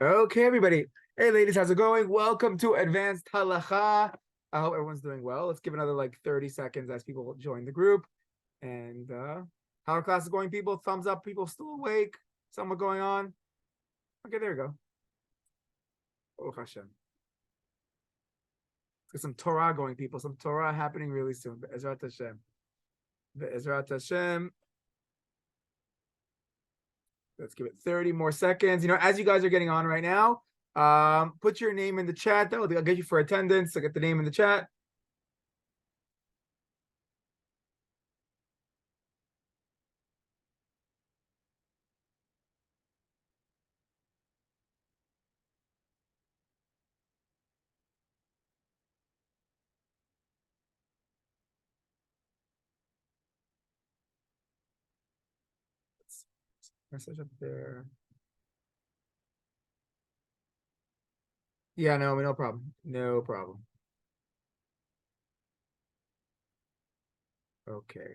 Okay, everybody. Hey, ladies, how's it going? Welcome to Advanced Halacha. I hope everyone's doing well. Let's give another like 30 seconds as people join the group. And how our class is going, people? Thumbs up, people still awake. Something going on? Okay, there we go. Oh, Hashem. There's some Torah going, people. Some Torah happening really soon. Be'ezrat Hashem. Be'ezrat Hashem. Let's give it 30 more seconds. As you guys are getting on right now, put your name in the chat. I'll get you for attendance. So get the name in the chat. Message up there. Yeah, no problem. No problem. Okay.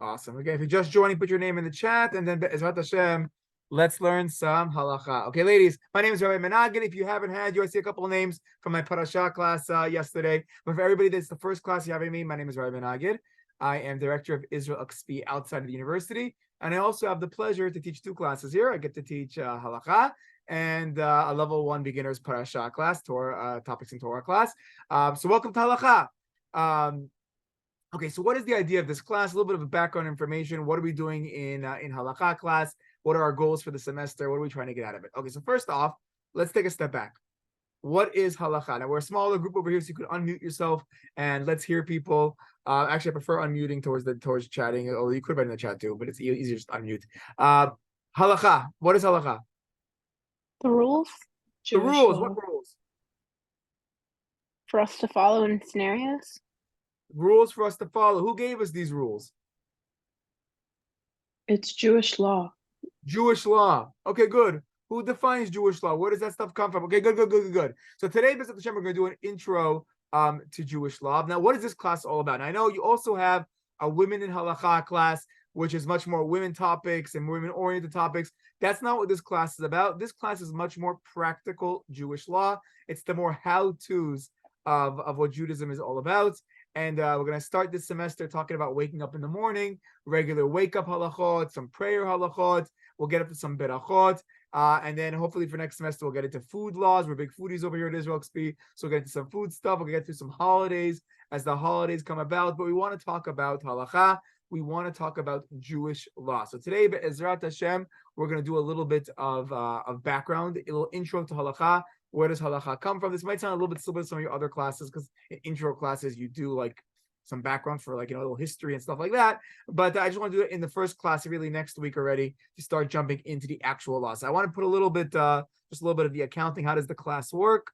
Awesome. Again, if you're just joining, put your name in the chat, and then Be'ezrat Hashem, let's learn some halacha. Okay, ladies, my name is Rabbi Menagin. If you haven't had, I see a couple of names from my parasha class yesterday. But for everybody that's the first class you having me, my name is Rabbi Menagin. I am director of Israel XP outside of the university, and I also have the pleasure to teach two classes here. I get to teach halacha and a level 1 beginners parasha class, Torah topics in Torah class. So welcome to halacha. Okay, so what is the idea of this class? A little bit of a background information. What are we doing in Halacha class? What are our goals for the semester? What are we trying to get out of it? Okay, so first off, let's take a step back. What is Halacha? Now, we're a smaller group over here, so you could unmute yourself and let's hear people. Actually, I prefer unmuting towards chatting, although you could write in the chat too, but it's easier just unmute. Halacha, what is Halacha? The rules? The rules, what rules? For us to follow in scenarios? Rules for us to follow. Who gave us these rules? It's Jewish law. Jewish law. Okay, good. Who defines Jewish law? Where does that stuff come from? Okay, good. So today, B'ezrat Hashem, we're going to do an intro to Jewish law. Now, what is this class all about? Now, I know you also have a women in halacha class, which is much more women topics and women-oriented topics. That's not what this class is about. This class is much more practical Jewish law. It's the more how-tos of what Judaism is all about. And we're going to start this semester talking about waking up in the morning, regular wake-up halachot, some prayer halachot. We'll get up to some berachot. And then hopefully for next semester, we'll get into food laws. We're big foodies over here at Israel XP. So we'll get into some food stuff. We'll get through some holidays as the holidays come about. But we want to talk about halacha. We want to talk about Jewish law. So today, Be'ezrat Hashem, we're going to do a little bit of background, a little intro to halacha. Where does halacha come from? This might sound a little bit similar to some of your other classes, because in intro classes, you do like some background for like, a little history and stuff like that. But I just want to do it in the first class, really next week already, to start jumping into the actual law. So I want to put a little bit, just a little bit of the accounting. How does the class work?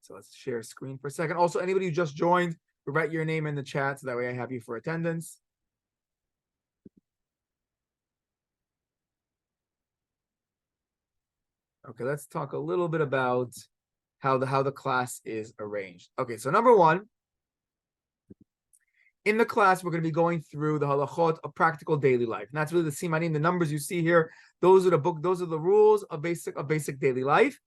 So let's share screen for a second. Also, anybody who just joined, write your name in the chat so that way I have you for attendance. Okay, let's talk a little bit about how the class is arranged. Okay, so number one, in the class, we're going to be going through the halachot of practical daily life. And that's really the simanim, the numbers you see here. Those are the rules of basic daily life.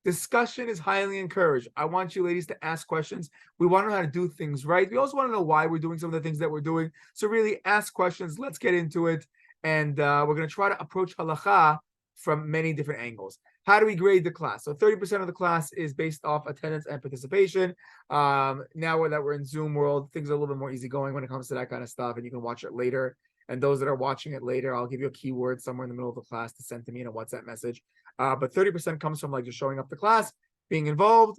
Discussion is highly encouraged. I want you ladies to ask questions. We want to know how to do things right. We also want to know why we're doing some of the things that we're doing. So really ask questions. Let's get into it. And we're going to try to approach halacha from many different angles. How do we grade the class? So 30% of the class is based off attendance and participation. Now that we're in Zoom world, things are a little bit more easygoing when it comes to that kind of stuff, and you can watch it later. And those that are watching it later, I'll give you a keyword somewhere in the middle of the class to send to me in a WhatsApp message. But 30% comes from like just showing up to class, being involved.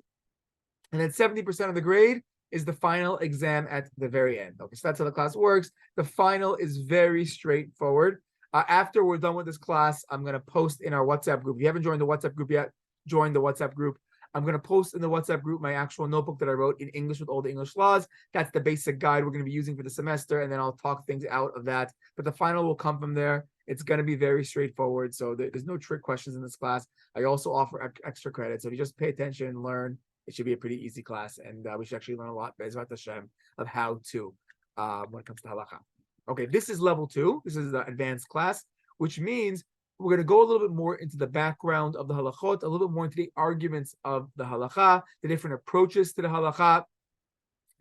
And then 70% of the grade is the final exam at the very end. Okay, so that's how the class works. The final is very straightforward. After we're done with this class, I'm going to post in our WhatsApp group. If you haven't joined the WhatsApp group yet, join the WhatsApp group. I'm going to post in the WhatsApp group my actual notebook that I wrote in English with all the English laws. That's the basic guide we're going to be using for the semester, and then I'll talk things out of that. But the final will come from there. It's going to be very straightforward, so there's no trick questions in this class. I also offer extra credit, so if you just pay attention and learn, it should be a pretty easy class, and we should actually learn a lot, Be'ezrat Hashem, of how to when it comes to halacha. Okay, this is level 2. This is the advanced class, which means We're going to go a little bit more into the background of the halachot, a little bit more into the arguments of the halacha, the different approaches to the halacha.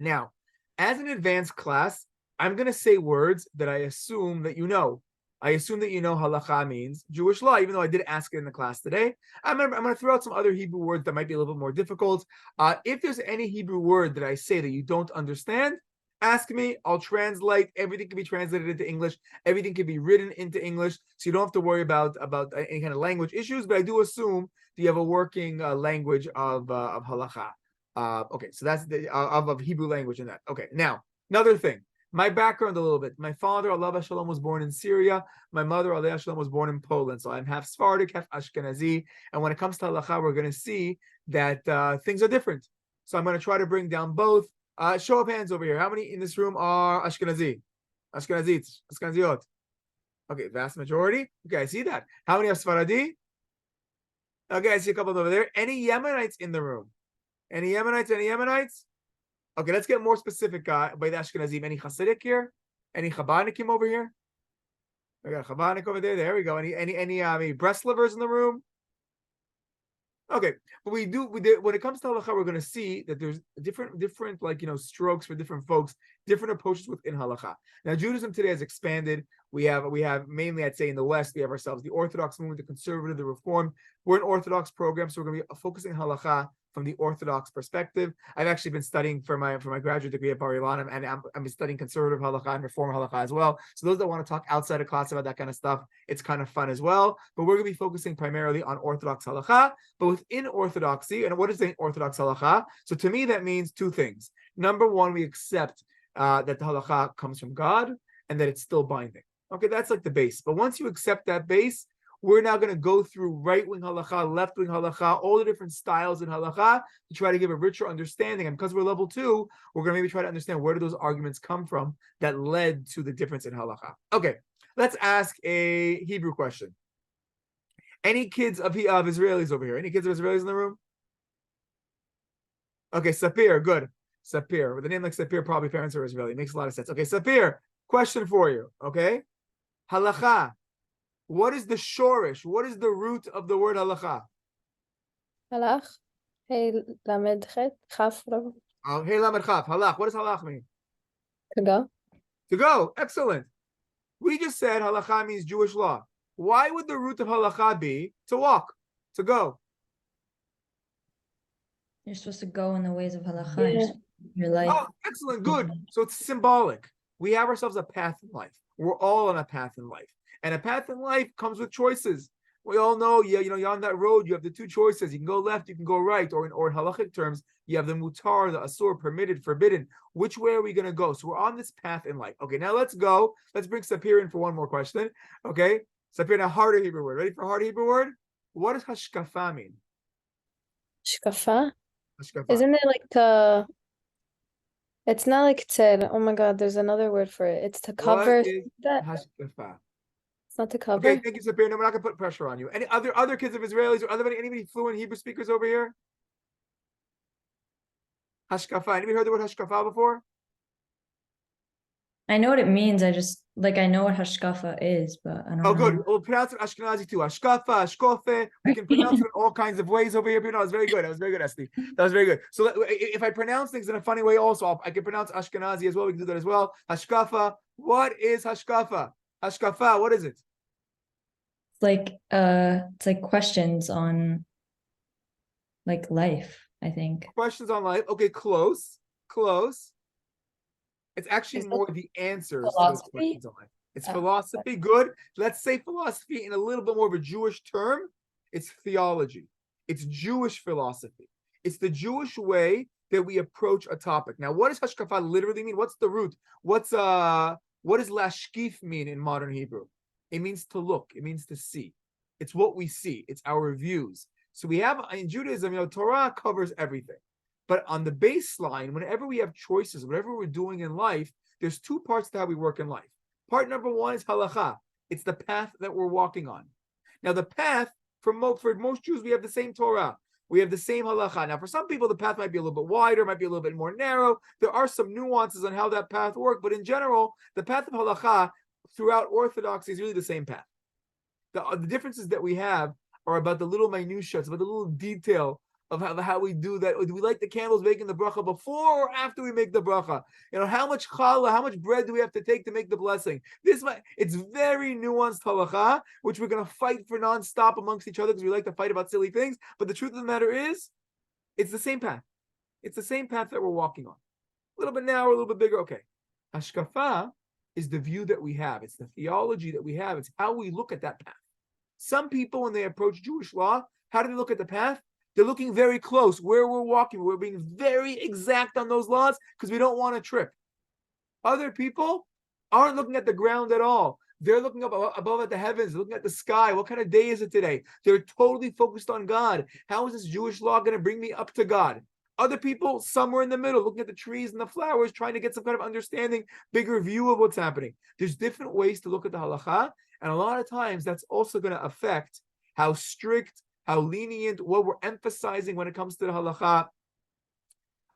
Now, as an advanced class, I'm going to say words that I assume that you know. I assume that you know halacha means Jewish law, even though I did ask it in the class today. I'm going to throw out some other Hebrew words that might be a little bit more difficult. If there's any Hebrew word that I say that you don't understand, ask me. I'll translate. Everything can be translated into English. Everything can be written into English, so you don't have to worry about any kind of language issues. But I do assume that you have a working language of halacha. Okay, so that's the of Hebrew language in that. Okay, now another thing. My background a little bit. My father, Allah Shalom, was born in Syria. My mother, Allah Shalom, was born in Poland. So I'm half Sephardic, half Ashkenazi. And when it comes to halacha, we're going to see that things are different. So I'm going to try to bring down both. Show of hands over here. How many in this room are Ashkenazi? Ashkenaziot. Okay, vast majority. Okay, I see that. How many are Sephardi? Okay, I see a couple over there. Any Yemenites in the room? Any Yemenites? Any Yemenites? Okay, let's get more specific by the Ashkenazim. Any Hasidic here? Any Chabadnikim over here? We got a Chabadnik over there. There we go. Any Breslovers in the room? Okay, but when it comes to halacha, we're going to see that there's different strokes for different folks, different approaches within halacha. Now, Judaism today has expanded. We have mainly, I'd say, in the West, we have ourselves the Orthodox movement, the Conservative, the Reform. We're an Orthodox program, so we're going to be focusing halacha from the Orthodox perspective. I've actually been studying for my graduate degree at Bar Ilan, and I'm studying conservative halacha and reform halacha as well. So those that want to talk outside of class about that kind of stuff, it's kind of fun as well. But we're going to be focusing primarily on Orthodox halacha. But within Orthodoxy, and what is the Orthodox halacha? So to me, that means two things. Number one, we accept that the halacha comes from God and that it's still binding. Okay, that's like the base. But once you accept that base, we're now going to go through right-wing halacha, left-wing halacha, all the different styles in halacha to try to give a richer understanding. And because we're level 2, we're going to maybe try to understand where do those arguments come from that led to the difference in halacha. Okay, let's ask a Hebrew question. Any kids of Israelis over here? Any kids of Israelis in the room? Okay, Sapir, good. Sapir, with a name like Sapir, probably parents are Israeli. Makes a lot of sense. Okay, Sapir, question for you. Okay, halacha. What is the shorish? What is the root of the word halacha? Halach. Hey, lamed chet. Chaf. Hey, lamed chaf. Halach. What does halach mean? To go. To go. Excellent. We just said halacha means Jewish law. Why would the root of halacha be to walk, to go? You're supposed to go in the ways of halacha. Your life. Oh, excellent. Good. So it's symbolic. We have ourselves a path in life. We're all on a path in life. And a path in life comes with choices. We all know, you're on that road, you have the two choices. You can go left, you can go right, or in halachic terms, you have the mutar, the asur, permitted, forbidden. Which way are we going to go? So we're on this path in life. Okay, now let's go. Let's bring Sapir in for one more question. Okay, Sapir, a harder Hebrew word. Ready for a hard Hebrew word? What does hashkafa mean? Shkafa? Hashkafa. Isn't it like to... It's not like to... Oh my God, there's another word for it. It's to cover. What is that. hashkafa? It's not to cover. Okay, thank you, Sapir. No, we're not going to put pressure on you. Any other kids of Israelis or anybody fluent Hebrew speakers over here? Hashkafa. Anybody heard the word hashkafa before? I know what it means. I know what hashkafa is, but I don't know. Oh, good. We'll pronounce it Ashkenazi too. Hashkafa, hashkofe. We can pronounce it in all kinds of ways over here. No, it was very good. That was very good, Esty. That was very good. So if I pronounce things in a funny way also, I can pronounce Ashkenazi as well. We can do that as well. Hashkafa. What is hashkafa? Hashkafa, what is it? It's like questions on like life, I think. Questions on life. Okay, close. It's actually more the answers to those questions on life. It's philosophy. Good. Let's say philosophy in a little bit more of a Jewish term. It's theology. It's Jewish philosophy. It's the Jewish way that we approach a topic. Now, what does hashkafa literally mean? What's the root? What does lashkif mean in modern Hebrew? It means to look. It means to see. It's what we see. It's our views. So we have in Judaism, Torah covers everything. But on the baseline, whenever we have choices, whatever we're doing in life, there's two parts to how we work in life. Part number one is halacha. It's the path that we're walking on. Now, the path, for most Jews, we have the same Torah. We have the same halacha. Now, for some people, the path might be a little bit wider, might be a little bit more narrow. There are some nuances on how that path works. But in general, the path of halacha throughout Orthodoxy is really the same path. The differences that we have are about the little minutiae, it's about the little detail of how we do that. Do we light the candles making the bracha before or after we make the bracha? How much challah, how much bread do we have to take to make the blessing? It's very nuanced halacha, which we're going to fight for nonstop amongst each other because we like to fight about silly things. But the truth of the matter is, it's the same path. It's the same path that we're walking on. A little bit narrower, a little bit bigger. Okay. Hashkafa is the view that we have. It's the theology that we have. It's how we look at that path. Some people, when they approach Jewish law, how do they look at the path? They're looking very close where we're walking. We're being very exact on those laws because we don't want to trip. Other people aren't looking at the ground at all. They're looking up above at the heavens, looking at the sky. What kind of day is it today? They're totally focused on God. How is this Jewish law going to bring me up to God? Other people, somewhere in the middle, looking at the trees and the flowers, trying to get some kind of understanding, bigger view of what's happening. There's different ways to look at the halacha, and a lot of times that's also going to affect how strict, how lenient, what we're emphasizing when it comes to the halacha.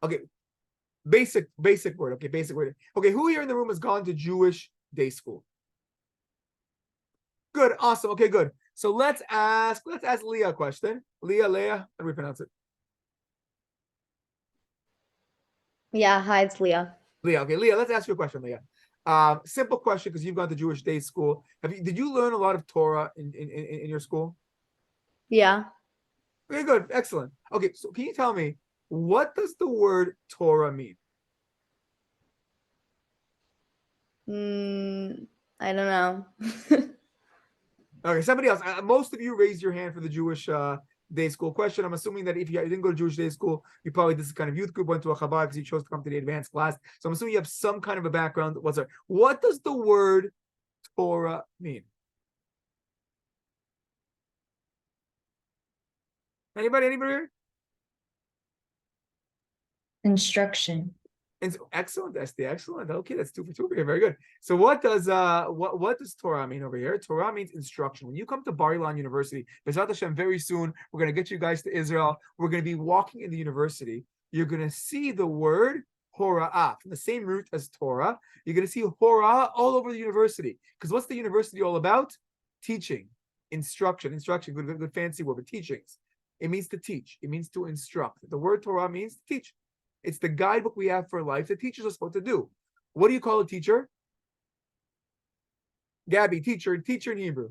Okay, basic word. Okay, basic word. Okay, who here in the room has gone to Jewish day school? Good, awesome. Okay, good. So let's ask Leah a question. Leah, how do we pronounce it? Yeah, hi, it's Leah. Leah, okay, Leah, let's ask you a question, Leah. Simple question because you've gone to Jewish day school. Did you learn a lot of Torah in your school? Yeah. Okay, good, excellent. Okay, so can you tell me, what does the word Torah mean? I don't know. Okay, somebody else. Most of you raised your hand for the Jewish day school question. I'm assuming that if you didn't go to Jewish day school, you probably this kind of youth group went to a Chabad because you chose to come to the advanced class. So I'm assuming you have some kind of a background. What does the word Torah mean? Anybody here? Instruction. Excellent, Esty. Excellent. Okay, that's 2 for 2 over here. Very good. So what does Torah mean over here? Torah means instruction. When you come to Bar Ilan University, B'ezrat Hashem, very soon we're going to get you guys to Israel. We're going to be walking in the university. You're going to see the word Hora'ah from the same root as Torah. You're going to see Hora'ah all over the university. Because what's the university all about? Teaching, instruction. Good fancy word, but teachings. It means to teach. It means to instruct. The word Torah means to teach. It's the guidebook we have for life that teachers are supposed to do. What do you call a teacher? Gabby, teacher in Hebrew.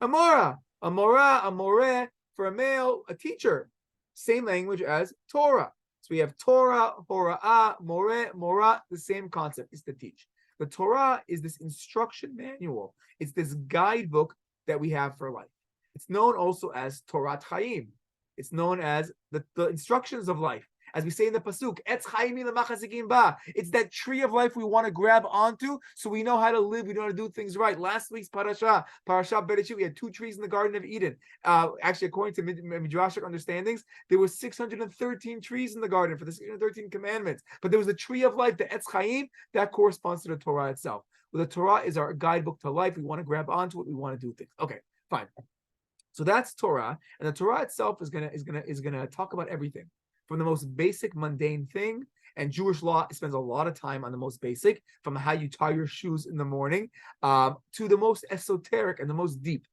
Amora, amore, for a male, a teacher. Same language as Torah. So we have Torah, hora'ah, mora, the same concept is to teach. The Torah is this instruction manual. It's this guidebook that we have for life. It's known also as Torat Chaim. It's known as the instructions of life. As we say in the Pasuk, Etz Chaim l'machazikim ba. It's that tree of life we want to grab onto so we know how to live, we know how to do things right. Last week's Parasha Bereshit, we had 2 trees in the Garden of Eden. Actually, according to Midrashic understandings, there were 613 trees in the garden for the 613 commandments. But there was a tree of life, the Etz Chaim, that corresponds to the Torah itself. Well, the Torah is our guidebook to life. We want to grab onto it, we want to do things. Okay, fine. So that's Torah, and the Torah itself is gonna talk about everything from the most basic mundane thing. And Jewish law spends a lot of time on the most basic, from how you tie your shoes in the morning, to the most esoteric and the most deep.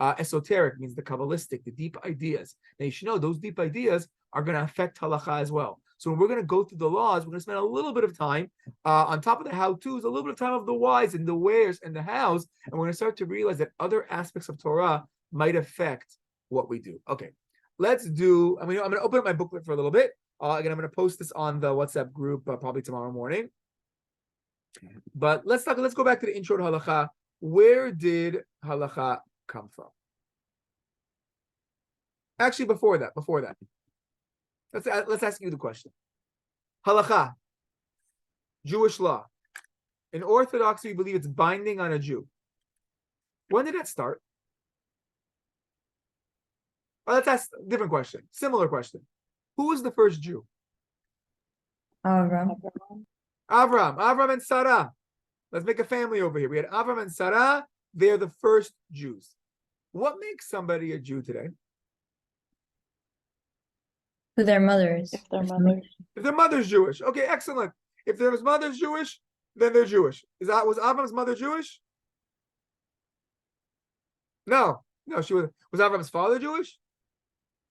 Esoteric means the Kabbalistic, the deep ideas. Now you should know those deep ideas are going to affect halacha as well. So when we're going to go through the laws, we're going to spend a little bit of time on top of the how-tos, a little bit of time of the whys and the wheres and the hows, and we're going to start to realize that other aspects of Torah might affect what we do. Okay, let's do. I'm going to open up my booklet for a little bit. Again, I'm going to post this on the WhatsApp group probably tomorrow morning. But let's go back to the intro to halacha. Where did halacha come from? Actually, before that, let's ask you the question. Halacha, Jewish law. In Orthodoxy, we believe it's binding on a Jew. When did that start? Well, let's ask a different question. Similar question. Who was the first Jew? Avram. Avram and Sarah. Let's make a family over here. We had Avram and Sarah. They're the first Jews. What makes somebody a Jew today? Who their mothers. If their mothers. If their mother's Jewish. Okay, excellent. If their mother's Jewish, then they're Jewish. Was Avram's mother Jewish? No, she was Avram's father Jewish?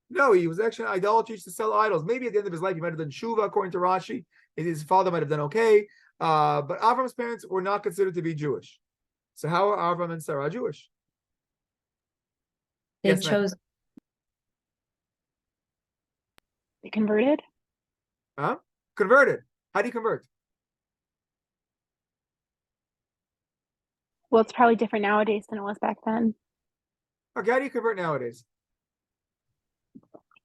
No, he was actually an idolater, used to sell idols. Maybe at the end of his life, he might have done tshuva, according to Rashi. His father might have done okay. But Avram's parents were not considered to be Jewish. So how are Avram and Sarah Jewish? They Yes, ma'am. chose They converted. Huh? Converted. How do you convert? Well, it's probably different nowadays than it was back then. Okay, how do you convert nowadays?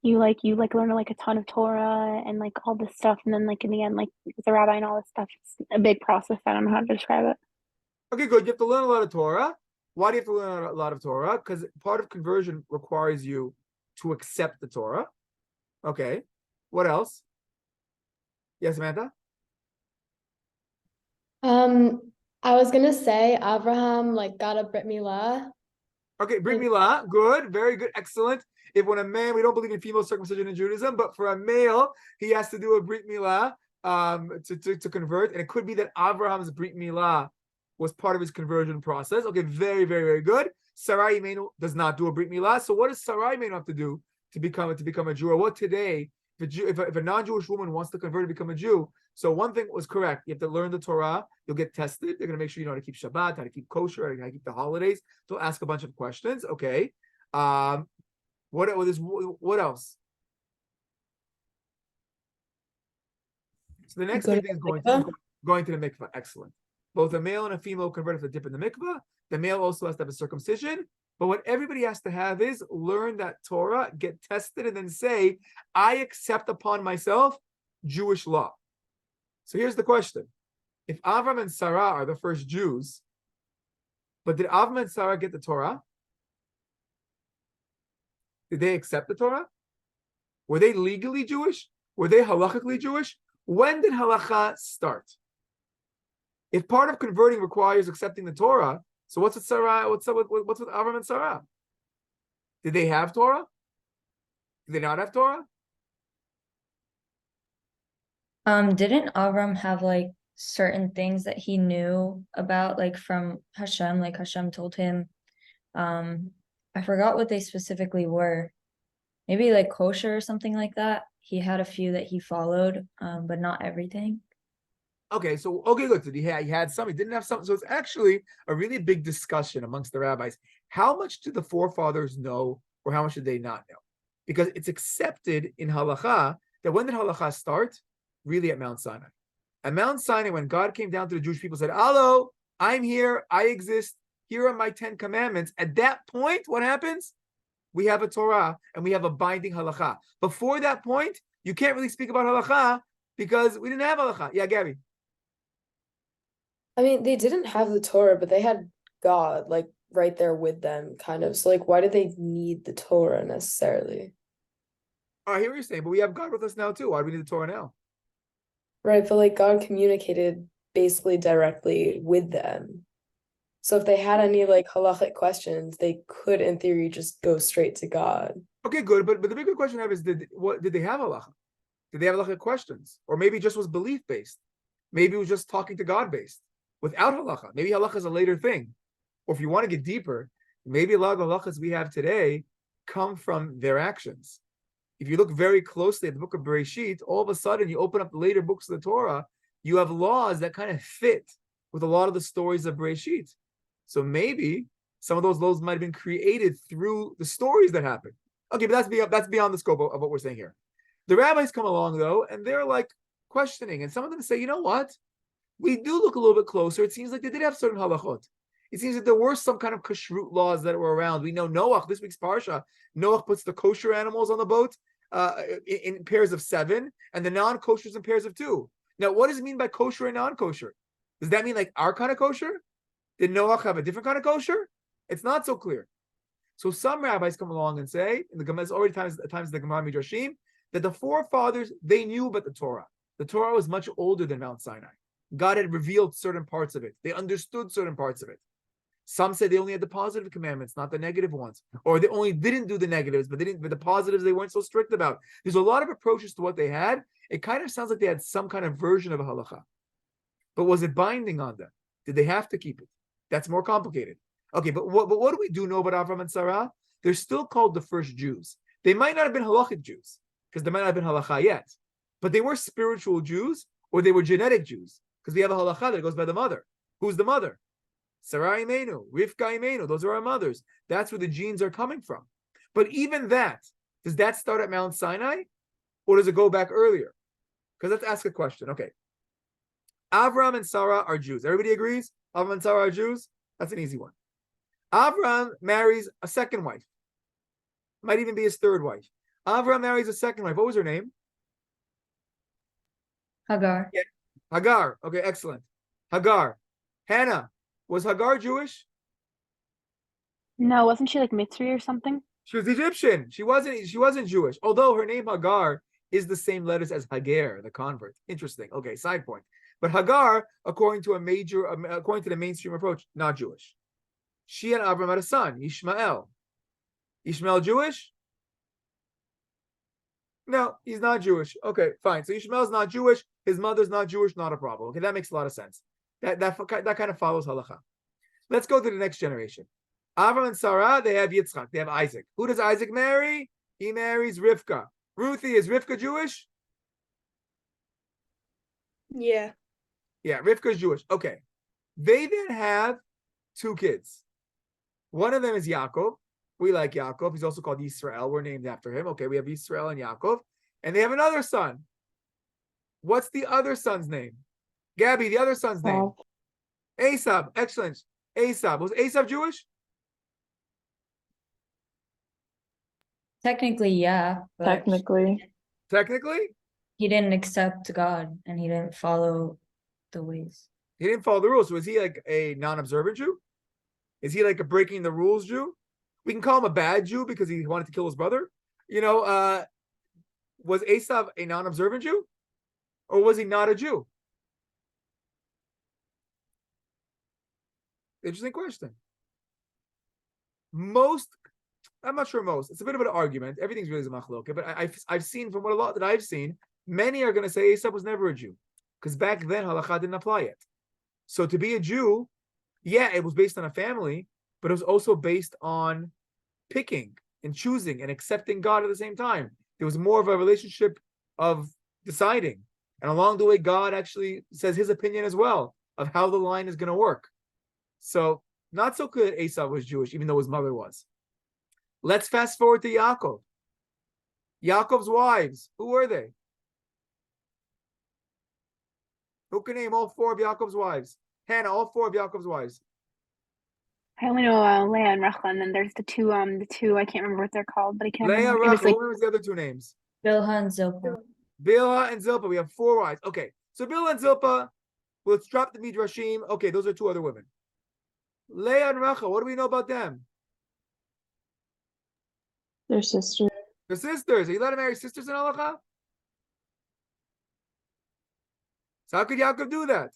You learn like a ton of Torah and like all this stuff, and then like in the end, like the rabbi and all this stuff. It's a big process. I don't know how to describe it. Okay, good. You have to learn a lot of Torah. Why do you have to learn a lot of Torah? Because part of conversion requires you to accept the Torah. Okay. What else? Yes, Samantha? I was gonna say Abraham like got a Brit Milah. Okay, Brit Milah, good, very good, excellent. If when a man, we don't believe in female circumcision in Judaism, but for a male, he has to do a Brit Milah to convert. And it could be that Abraham's Brit Milah was part of his conversion process. Okay, very, very, very good. Sarai Imenu does not do a Brit Milah. So what does Sarai Imenu have to do to become a Jew? Or what today, if a non-Jewish woman wants to convert to become a Jew? So one thing was correct. You have to learn the Torah. You'll get tested. They're going to make sure you know how to keep Shabbat, how to keep kosher, how to keep the holidays. They'll ask a bunch of questions. Okay. What else? So the next Go big to thing is the going to the mikvah. Excellent. Both a male and a female convert if they dip in the mikvah. The male also has to have a circumcision. But what everybody has to have is learn that Torah, get tested, and then say, I accept upon myself Jewish law. So here's the question. If Avram and Sarah are the first Jews, but did Avram and Sarah get the Torah? Did they accept the Torah? Were they legally Jewish? Were they halachically Jewish? When did halacha start? If part of converting requires accepting the Torah, so what's with Sarah? What's with Avram and Sarah? Did they have Torah? Did they not have Torah? Didn't Avram have like certain things that he knew about, like from Hashem, like Hashem told him? I forgot what they specifically were. Maybe like kosher or something like that. He had a few that he followed, but not everything. Okay, good. So he had some, he didn't have some. So it's actually a really big discussion amongst the rabbis. How much did the forefathers know, or how much did they not know? Because it's accepted in halacha that when did halacha start? Really at Mount Sinai. At Mount Sinai, when God came down to the Jewish people, said, "Hello, I'm here, I exist. Here are my 10 commandments." At that point, what happens? We have a Torah and we have a binding halacha. Before that point, you can't really speak about halacha because we didn't have halacha. Yeah, Gabby. I mean, they didn't have the Torah, but they had God, like, right there with them, kind of. So, like, why do they need the Torah necessarily? I hear what you're saying, but we have God with us now too. Why do we need the Torah now? Right, but, like, God communicated basically directly with them. So if they had any, like, halachic questions, they could, in theory, just go straight to God. Okay, good. But the bigger question I have is, did they have halacha? Did they have halachic questions? Or maybe it just was belief-based. Maybe it was just talking to God-based. Without halacha. Maybe halacha is a later thing. Or if you want to get deeper, maybe a lot of the halachas we have today come from their actions. If you look very closely at the book of Bereshit, all of a sudden you open up the later books of the Torah, you have laws that kind of fit with a lot of the stories of Bereshit. So maybe some of those laws might have been created through the stories that happened. Okay, but that's beyond the scope of what we're saying here. The rabbis come along though, and they're like questioning, and some of them say, you know what? We do look a little bit closer. It seems like they did have certain halachot. It seems that there were some kind of kashrut laws that were around. We know Noach, this week's parsha, Noach puts the kosher animals on the boat in pairs of 7, and the non-koshers in pairs of 2. Now, what does it mean by kosher and non-kosher? Does that mean like our kind of kosher? Did Noach have a different kind of kosher? It's not so clear. So some rabbis come along and say, in the Gemara, it's already times the Gemara Midrashim, that the forefathers, they knew about the Torah. The Torah was much older than Mount Sinai. God had revealed certain parts of it. They understood certain parts of it. Some say they only had the positive commandments, not the negative ones. Or they only didn't do the negatives, but the positives they weren't so strict about. There's a lot of approaches to what they had. It kind of sounds like they had some kind of version of a halacha. But was it binding on them? Did they have to keep it? That's more complicated. Okay, but what do we do know about Avram and Sarah? They're still called the first Jews. They might not have been halachic Jews because they might not have been halacha yet, but they were spiritual Jews or they were genetic Jews because we have a halacha that goes by the mother. Who's the mother? Sarah Imenu, Rivka Imenu. Those are our mothers. That's where the genes are coming from. But even that, does that start at Mount Sinai or does it go back earlier? Because let's ask a question. Okay. Avram and Sarah are Jews. Everybody agrees? Avram and Sarah are Jews? That's an easy one. Avram marries a second wife. Might even be his third wife. Avram marries a second wife. What was her name? Hagar. Yeah. Hagar. Okay, excellent. Hagar. Hannah. Was Hagar Jewish? No, wasn't she like Mitzri or something? She was Egyptian. She wasn't Jewish. Although her name Hagar is the same letters as Hagar, the convert. Interesting. Okay, side point. But Hagar, according to the mainstream approach, not Jewish. She and Avram had a son, Ishmael. Ishmael Jewish? No, he's not Jewish. Okay, fine. So Ishmael's not Jewish. His mother's not Jewish. Not a problem. Okay, that makes a lot of sense. That kind of follows halacha. Let's go to the next generation. Avram and Sarah, they have Yitzchak. They have Isaac. Who does Isaac marry? He marries Rivka. Ruthie, is Rivka Jewish? Yeah. Yeah, Rivka's Jewish. Okay. They then have two kids. One of them is Yaakov. We like Yaakov. He's also called Yisrael. We're named after him. Okay, we have Yisrael and Yaakov. And they have another son. What's the other son's name? Gabby, the other son's name? Esau. Excellent. Esau. Was Esau Jewish? Technically, yeah, but Technically. Technically? he didn't accept God and he didn't follow the ways. He didn't follow the rules. So is he like a non-observant Jew? Is he like a breaking the rules Jew? We can call him a bad Jew because he wanted to kill his brother. Was Esau a non-observant Jew? Or was he not a Jew? Interesting question. I'm not sure most. It's a bit of an argument. Everything's really a machloket, but I've seen from what a lot that I've seen, many are going to say Esau was never a Jew because back then halacha didn't apply yet. So to be a Jew, yeah, it was based on a family, but it was also based on picking and choosing and accepting God at the same time. There was more of a relationship of deciding. And along the way, God actually says his opinion as well of how the line is going to work. So not so clear that Esau was Jewish, even though his mother was. Let's fast forward to Yaakov. Yaakov's wives, who were they? Who can name all four of Yaakov's wives? Hannah, all four of Yaakov's wives. I only know Leah and Rachel, and then there's the two I can't remember what they're called, but I can't Leah, remember. It was Rachel, like who remembers the other two names? Bilhah and Zilpah. Bilhah and Zilpah. We have four wives. Okay, so Bilhah and Zilpah, let's drop the Midrashim. Okay, those are two other women. Leah and Rachel, what do we know about them? their sisters. They're sisters. Are you allowed to marry sisters in halacha? So how could Yaakov do that?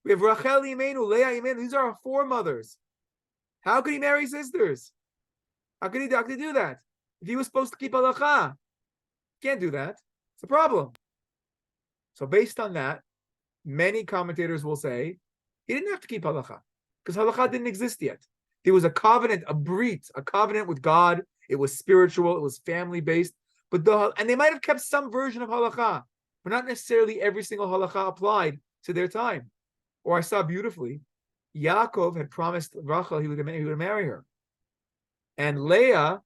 We have Rachel Imenu, Leah Imenu. These are our four mothers. How could he marry sisters? How could he do that? If he was supposed to keep halacha, can't do that. It's a problem. So based on that, many commentators will say he didn't have to keep halacha because halacha didn't exist yet. There was a covenant, a brit, a covenant with God. It was spiritual. It was family based. And they might have kept some version of halacha, but not necessarily every single halacha applied to their time. Or I saw beautifully, Yaakov had promised Rachel he would marry her, and Leah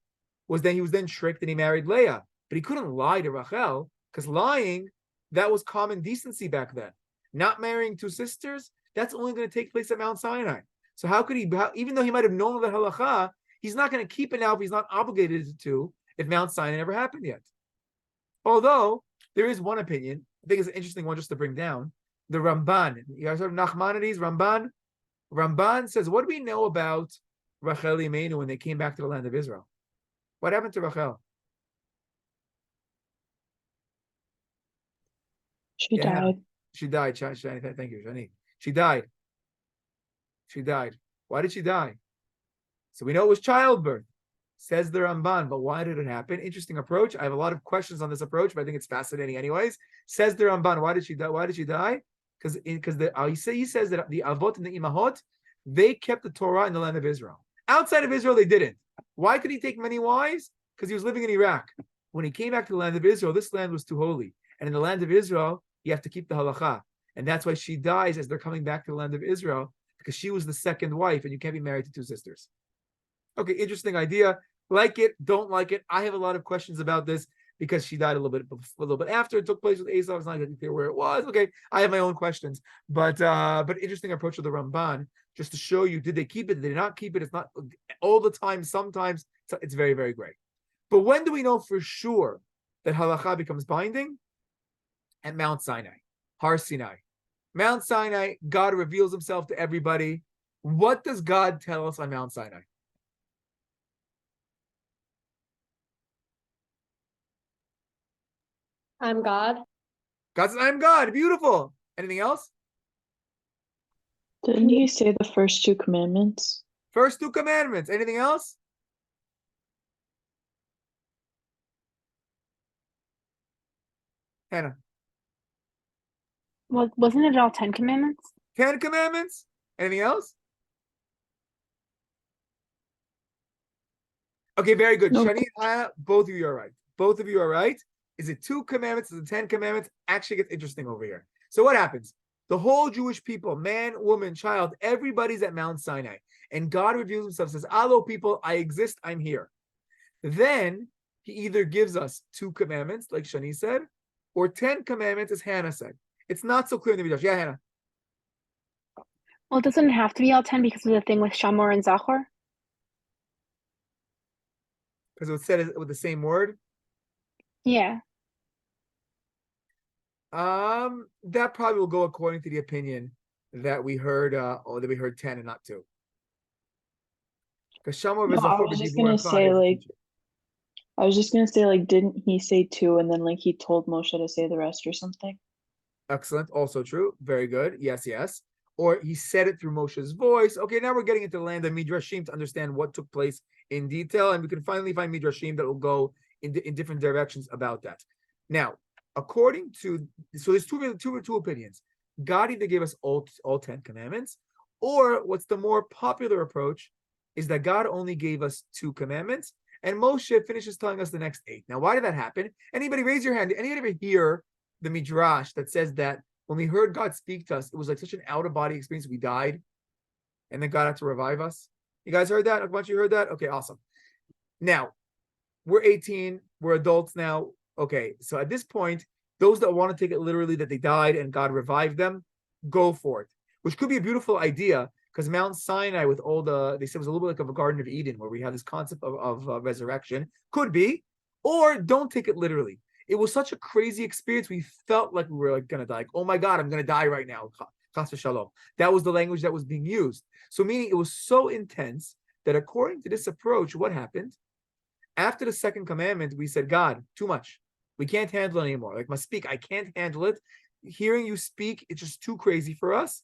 he was then tricked and he married Leah, but he couldn't lie to Rachel because lying, that was common decency back then. Not marrying two sisters, that's only going to take place at Mount Sinai. So how could he, even though he might have known that halacha, he's not going to keep it now if he's not obligated to, if Mount Sinai never happened yet. Although, there is one opinion, I think it's an interesting one just to bring down, the Ramban. You guys heard of Nachmanides, Ramban? Ramban says, what do we know about Rachel Imenu when they came back to the land of Israel? What happened to Rachel? She died. She died. Thank you, Shani. She died. Why did she die? So we know it was childbirth, says the Ramban. But why did it happen? Interesting approach. I have a lot of questions on this approach, but I think it's fascinating anyways. Says the Ramban. Why did she die? Because he says that the avot and the imahot, They kept the Torah in the land of Israel. Outside of Israel, they didn't. Why could he take many wives? Because he was living in Iraq. When he came back to the land of Israel, this land was too holy. And in the land of Israel, you have to keep the halacha. And that's why she dies as they're coming back to the land of Israel, because she was the second wife, and you can't be married to two sisters. Okay, interesting idea. Like it, don't like it. I have a lot of questions about this because she died a little bit after it took place with Esau. It's not exactly clear where it was. Okay, I have my own questions, but interesting approach of the Ramban, just to show you, did they keep it? Did they not keep it? It's not all the time. Sometimes it's very, very great. But when do we know for sure that halacha becomes binding? At Mount Sinai, Har Sinai. Mount Sinai, God reveals himself to everybody. What does God tell us on Mount Sinai? I'm God. God says, I'm God. Beautiful. Anything else? Didn't he say the first two commandments? First two commandments. Anything else? Hannah. Well, wasn't it all 10 commandments? 10 commandments. Anything else? Okay, very good. Nope. Shani and Hannah, both of you are right. Both of you are right. Is it 2 commandments? Is it 10 commandments? Actually gets interesting over here. So what happens? The whole Jewish people, man, woman, child, everybody's at Mount Sinai. And God reveals himself, says, hello, people, I exist, I'm here. Then he either gives us 2 commandments, like Shani said, or 10 commandments, as Hannah said. It's not so clear in the Midrash. Yeah, Hannah. Well, it doesn't have to be all 10 because of the thing with Shamor and Zachor. Because it was said with the same word. Yeah. That probably will go according to the opinion that we heard, or that we heard 10 and not 2. Because Shamor No, I was just gonna say, like, didn't he say 2 and then like he told Moshe to say the rest or something? Excellent. Also true. Very good. Yes, yes. Or he said it through Moshe's voice. Okay, now we're getting into the land of Midrashim to understand what took place in detail. And we can finally find Midrashim that will go in different directions about that. Now, according to, so there's two opinions. God either gave us all 10 commandments, or what's the more popular approach is that God only gave us 2 commandments, and Moshe finishes telling us the next 8. Now, why did that happen? Anybody raise your hand? Did anybody ever hear the Midrash that says that when we heard God speak to us, it was like such an out-of-body experience, we died, and then God had to revive us? You guys heard that? A bunch of you heard that? Okay, awesome. Now, we're 18, we're adults now. Okay, so at this point, those that want to take it literally that they died and God revived them, go for it. Which could be a beautiful idea, because Mount Sinai, with all they said, was a little bit like a Garden of Eden, where we have this concept of resurrection. Could be, or don't take it literally. It was such a crazy experience. We felt like we were like gonna die. Like, oh my God, I'm gonna die right now. Chas v'shalom. That was the language that was being used. So meaning it was so intense that according to this approach, what happened? After the second commandment, we said, God, too much. We can't handle it anymore. Like, must speak, I can't handle it. Hearing you speak, it's just too crazy for us.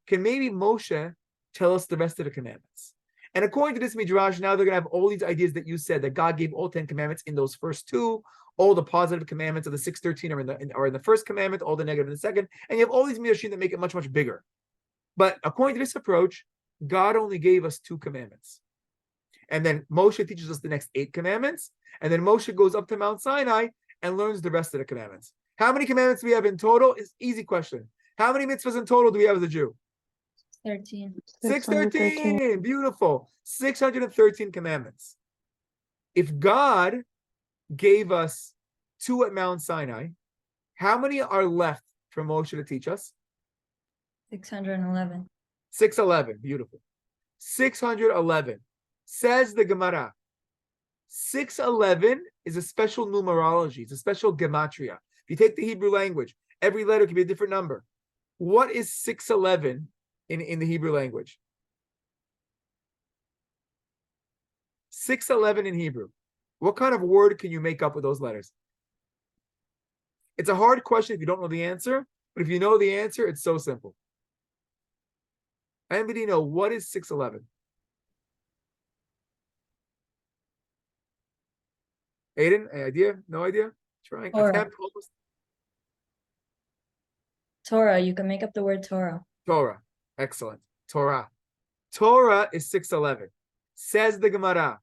Can maybe Moshe tell us the rest of the commandments? And according to this Midrash, now they're going to have all these ideas that you said, that God gave all 10 commandments in those first 2. All the positive commandments of the 613 are in the first commandment, all the negative in the second. And you have all these Midrashim that make it much, much bigger. But according to this approach, God only gave us 2 commandments. And then Moshe teaches us the next 8 commandments. And then Moshe goes up to Mount Sinai and learns the rest of the commandments. How many commandments do we have in total? It's easy question. How many mitzvahs in total do we have as a Jew? 13. 613. Beautiful. 613 commandments. If God gave us 2 at Mount Sinai, how many are left for Moshe to teach us? 611. 611. Beautiful. 611. Says the Gemara. 611 is a special numerology. It's a special gematria. If you take the Hebrew language, every letter can be a different number. What is 611 in the Hebrew language? 611 in Hebrew. What kind of word can you make up with those letters? It's a hard question if you don't know the answer, but if you know the answer, it's so simple. Anybody know what is 611? Aiden, any idea? No idea? Trying. Torah. Attempt almost. Torah. You can make up the word Torah. Torah. Excellent. Torah. Torah is 6:11. Says the Gemara.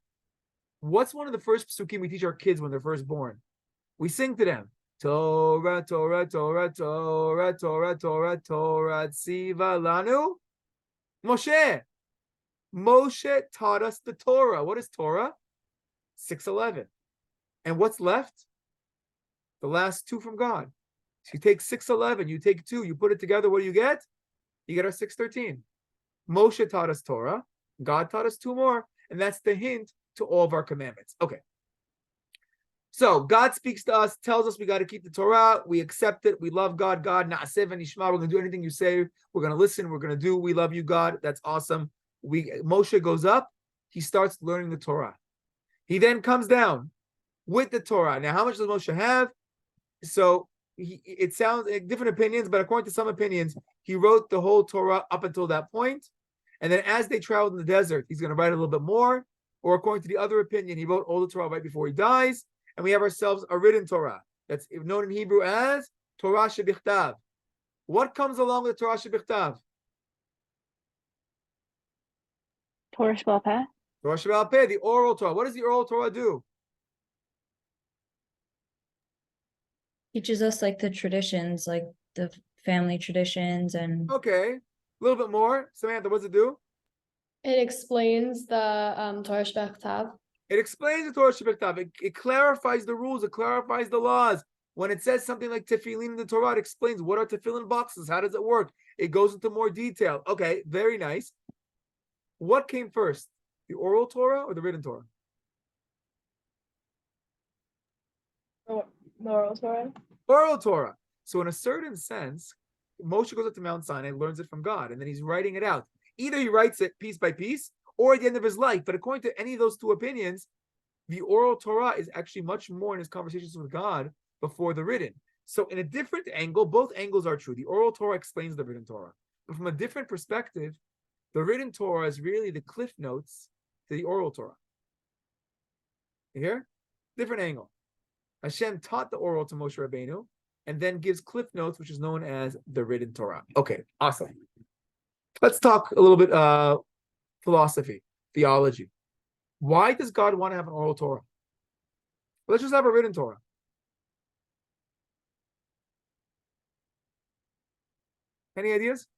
What's one of the first psukim we teach our kids when they're first born? We sing to them. Torah, Torah, Torah, Torah, Torah, Torah, Torah, Tziva Lanu. Moshe. Moshe taught us the Torah. What is Torah? 6:11. And what's left? The last two from God. So you take 6:11, you take 2, you put it together, what do you get? You get our 6:13. Moshe taught us Torah. God taught us 2 more. And that's the hint to all of our commandments. Okay. So God speaks to us, tells us we got to keep the Torah. We accept it. We love God. God, na'aseh v'nishma. We're going to do anything you say. We're going to listen. We're going to do. We love you, God. That's awesome. Moshe goes up. He starts learning the Torah. He then comes down with the Torah. Now, how much does Moshe have? So it sounds like different opinions, but according to some opinions, he wrote the whole Torah up until that point. And then as they traveled in the desert, he's going to write a little bit more. Or according to the other opinion, he wrote all the Torah right before he dies. And we have ourselves a written Torah. That's known in Hebrew as Torah shebichtav. What comes along with Torah shebichtav? Torah Sheba'al Peh. Torah Sheba'al Peh, the oral Torah. What does the oral Torah do? Teaches us like the traditions, like the family traditions and Okay, a little bit more. Samantha, what does it do? It explains the Torah Shebechtav. It explains the Torah Shebichtav. It clarifies the rules. It clarifies the laws. When it says something like tefillin in the Torah, it explains what are tefillin boxes. How does it work? It goes into more detail. Okay, very nice. What came first, the oral Torah or the written Torah? The oral Torah. Oral Torah. So in a certain sense, Moshe goes up to Mount Sinai, learns it from God, and then he's writing it out. Either he writes it piece by piece, or at the end of his life. But according to any of those 2 opinions, the oral Torah is actually much more in his conversations with God before the written. So in a different angle, both angles are true. The oral Torah explains the written Torah. But from a different perspective, the written Torah is really the cliff notes to the oral Torah. You hear? Different angle. Hashem taught the oral to Moshe Rabbeinu and then gives cliff notes, which is known as the written Torah. Okay, awesome. Let's talk a little bit philosophy, theology. Why does God want to have an oral Torah? Let's just have a written Torah. Any ideas?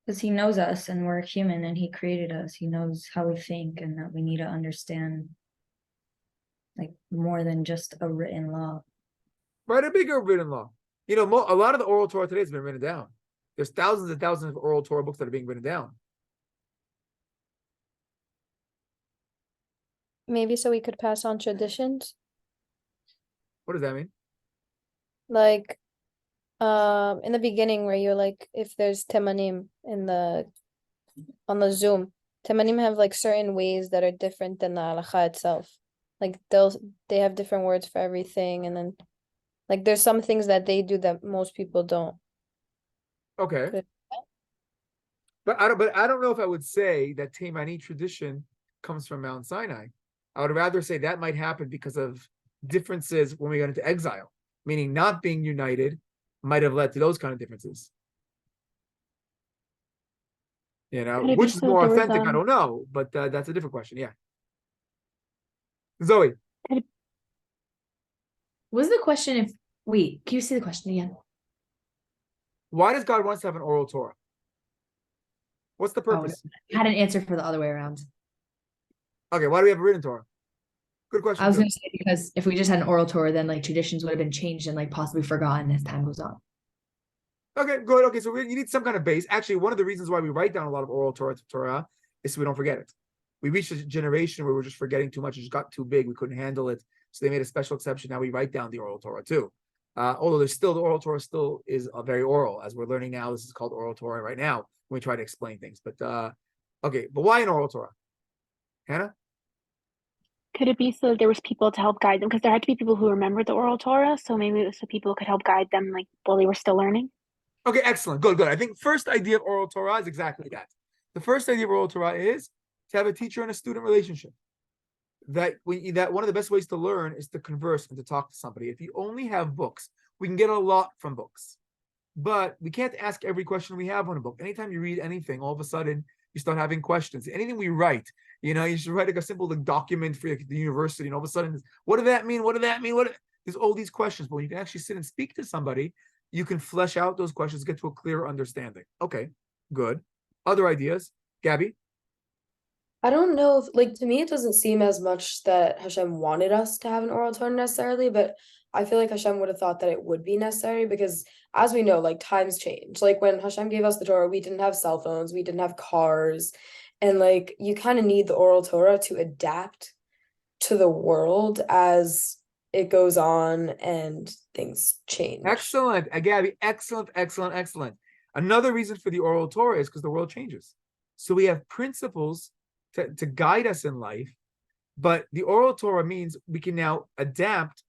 because he knows us and we're human and he created us. He knows how we think and that we need to understand like more than just a written law. Write a bigger written law. You know, a lot of the oral Torah today has been written down. There's thousands and thousands of oral Torah books that are being written down. Maybe so we could pass on traditions. What does that mean? Like in the beginning where you're like, if there's temanim on the Zoom, temanim have like certain ways that are different than the halacha itself. Like they have different words for everything, and then like there's some things that they do that most people don't. Okay. Good. But I don't know if I would say that Taimani tradition comes from Mount Sinai. I would rather say that might happen because of differences when we got into exile, meaning not being united might have led to those kind of differences. You know, Could it be which is so more there was, authentic, I don't know, but that's a different question. Yeah. Zoe, What was the question if wait, can you say the question again? why does God want us to have an oral Torah? What's the Oh, purpose? I had an answer for the other way around. Okay, why do we have a written Torah? Good question. I was Zoe. gonna say because if we just had an oral Torah, then like traditions would have been changed and like possibly forgotten as time goes on. Okay, good. Okay, so you need some kind of base. Actually, one of the reasons why we write down a lot of oral Torah is so we don't forget it. We reached a generation where we're just forgetting too much. It just got too big. We couldn't handle it. So they made a special exception. Now we write down the oral Torah too. Although the oral Torah still is very oral. As we're learning now, this is called oral Torah right now when we try to explain things. But okay, but why an oral Torah? Hannah? Could it be so there was people to help guide them? Because there had to be people who remembered the oral Torah, so maybe it was so people could help guide them like while they were still learning. Okay, excellent. Good. I think first idea of oral Torah is exactly that. The first idea of oral Torah is to have a teacher and a student relationship. That one of the best ways to learn is to converse and to talk to somebody. If you only have books, we can get a lot from books, but we can't ask every question we have on a book. Anytime you read anything, all of a sudden you start having questions. Anything we write, you should write like a simple document for the university, and all of a sudden, what did that mean? What did that mean? There's all these questions, but when you can actually sit and speak to somebody, you can flesh out those questions, get to a clearer understanding. Okay, good. Other ideas, Gabby? I don't know if, like, to me, it doesn't seem as much that Hashem wanted us to have an oral Torah necessarily, but I feel like Hashem would have thought that it would be necessary because, as we know, like, times change. Like, when Hashem gave us the Torah, we didn't have cell phones, we didn't have cars, and, like, you kind of need the oral Torah to adapt to the world as it goes on and things change. Excellent, Gabby. Excellent, excellent, excellent. Another reason for the oral Torah is because the world changes. So we have principles to guide us in life, but the oral Torah means we can now adapt,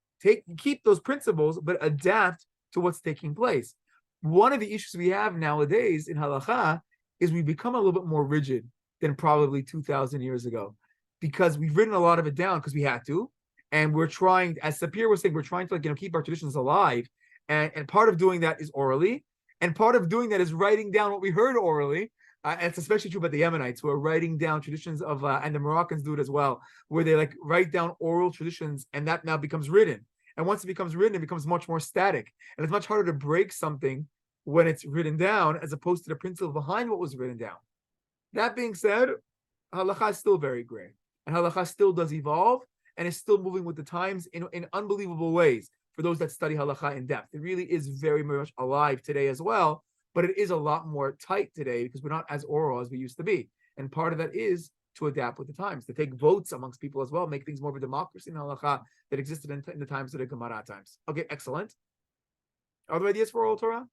keep those principles, but adapt to what's taking place. One of the issues we have nowadays in Halacha is we become a little bit more rigid than probably 2,000 years ago, because we've written a lot of it down because we had to, and we're trying, as Sapir was saying, we're trying to keep our traditions alive, and part of doing that is orally, and part of doing that is writing down what we heard orally. And it's especially true about the Yemenites, who are writing down traditions of, and the Moroccans do it as well, where they write down oral traditions, and that now becomes written. And once it becomes written, it becomes much more static, and it's much harder to break something when it's written down, as opposed to the principle behind what was written down. That being said, Halacha is still very gray, and Halacha still does evolve, and is still moving with the times in unbelievable ways. For those that study Halacha in depth, it really is very, very much alive today as well. But it is a lot more tight today because we're not as oral as we used to be. And part of that is to adapt with the times, to take votes amongst people as well, make things more of a democracy in Halacha that existed in the times of the Gemara times. Okay, excellent. Other ideas for oral Torah?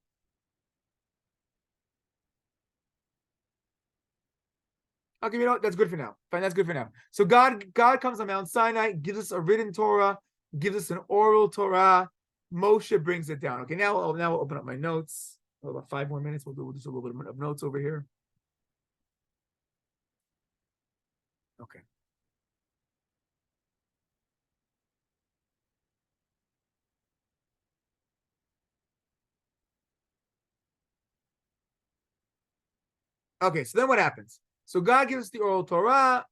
Okay, that's good for now. Fine, that's good for now. So God comes on Mount Sinai, gives us a written Torah, gives us an oral Torah. Moshe brings it down. Okay, now I'll open up my notes. About 5 more minutes. We'll do just a little bit of notes over here. Okay. Okay, so then what happens? So God gives us the oral Torah.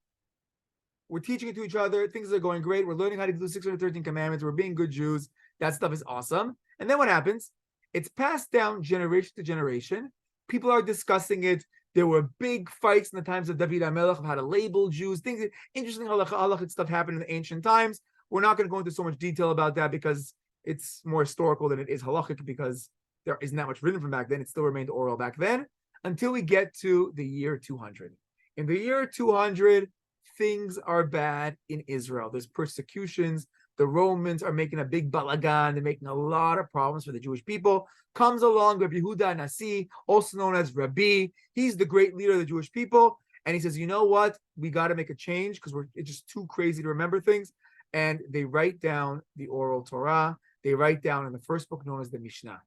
We're teaching it to each other. Things are going great. We're learning how to do 613 commandments. We're being good Jews. That stuff is awesome. And then what happens? It's passed down generation to generation. People are discussing it. There were big fights in the times of David HaMelech of how to label Jews. Things, interesting halachic stuff happened in the ancient times. We're not going to go into so much detail about that because it's more historical than it is halachic, because there isn't that much written from back then. It still remained oral back then, until we get to the year 200. In the year 200, things are bad in Israel. There's persecutions. The Romans are making a big balagan. They're making a lot of problems for the Jewish people. Comes along Rabbi Yehuda Nasi, also known as Rabbi. He's the great leader of the Jewish people. And he says, you know what? We got to make a change because it's just too crazy to remember things. And they write down the oral Torah. They write down in the first book known as the Mishnah.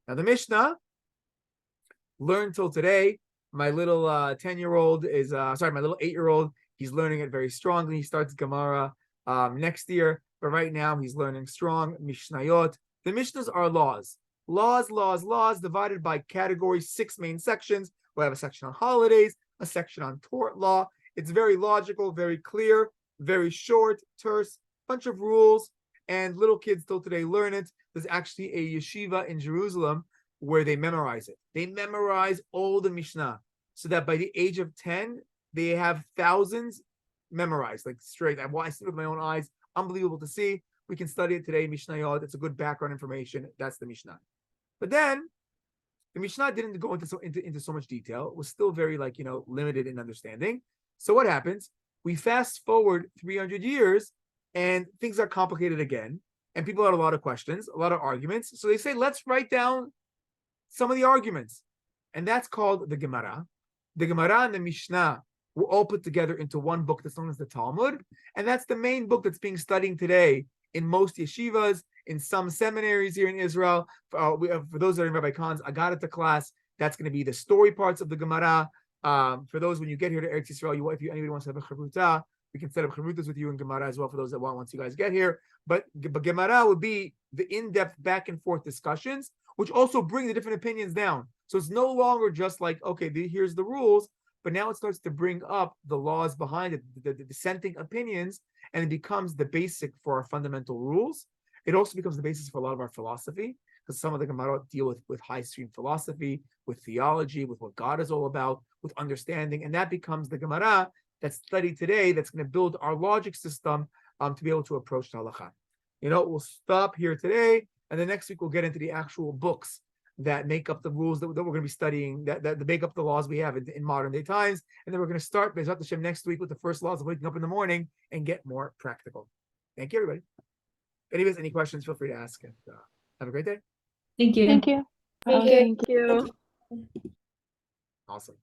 Now, the Mishnah, learned till today. My little 10-year-old is, my little 8-year-old, he's learning it very strongly. He starts Gemara next year. But right now, he's learning strong Mishnayot. The Mishnahs are laws, divided by categories, 6 main sections. We'll have a section on holidays, a section on tort law. It's very logical, very clear, very short, terse, bunch of rules. And little kids till today learn it. There's actually a yeshiva in Jerusalem where they memorize it. They memorize all the Mishnah, so that by the age of 10, they have thousands memorized, like straight. I see it with my own eyes. Unbelievable to see. We can study it today, Mishnayot. It's a good background information. That's the Mishnah. But then the Mishnah didn't go into so much detail. It was still very limited in understanding. So what happens? We fast forward 300 years and things are complicated again. And people had a lot of questions, a lot of arguments. So they say, let's write down some of the arguments. And that's called the Gemara. The Gemara and the Mishnah were all put together into one book that's known as the Talmud. And that's the main book that's being studied today in most yeshivas, in some seminaries here in Israel. For those that are in Rabbi Khan's Agadata class, that's going to be the story parts of the Gemara. For those, when you get here to Eretz Yisrael, if anybody wants to have a chavruta, we can set up chavrutas with you in Gemara as well for those that want once you guys get here. But Gemara would be the in-depth back and forth discussions, which also bring the different opinions down. So it's no longer just like, okay, here's the rules, but now it starts to bring up the laws behind it, the dissenting opinions, and it becomes the basic for our fundamental rules. It also becomes the basis for a lot of our philosophy, because some of the Gemara deal with high stream philosophy, with theology, with what God is all about, with understanding, and that becomes the Gemara that's studied today, that's going to build our logic system to be able to approach the Halacha. We'll stop here today, and then next week we'll get into the actual books that make up the rules that we're going to be studying, that make up the laws we have in modern day times. And then we're going to start Bezrat Hashem next week with the first laws of waking up in the morning and get more practical. Thank you, everybody. If anybody has any questions, feel free to ask. And have a great day. Thank you. Thank you. Thank you. Thank you. Awesome.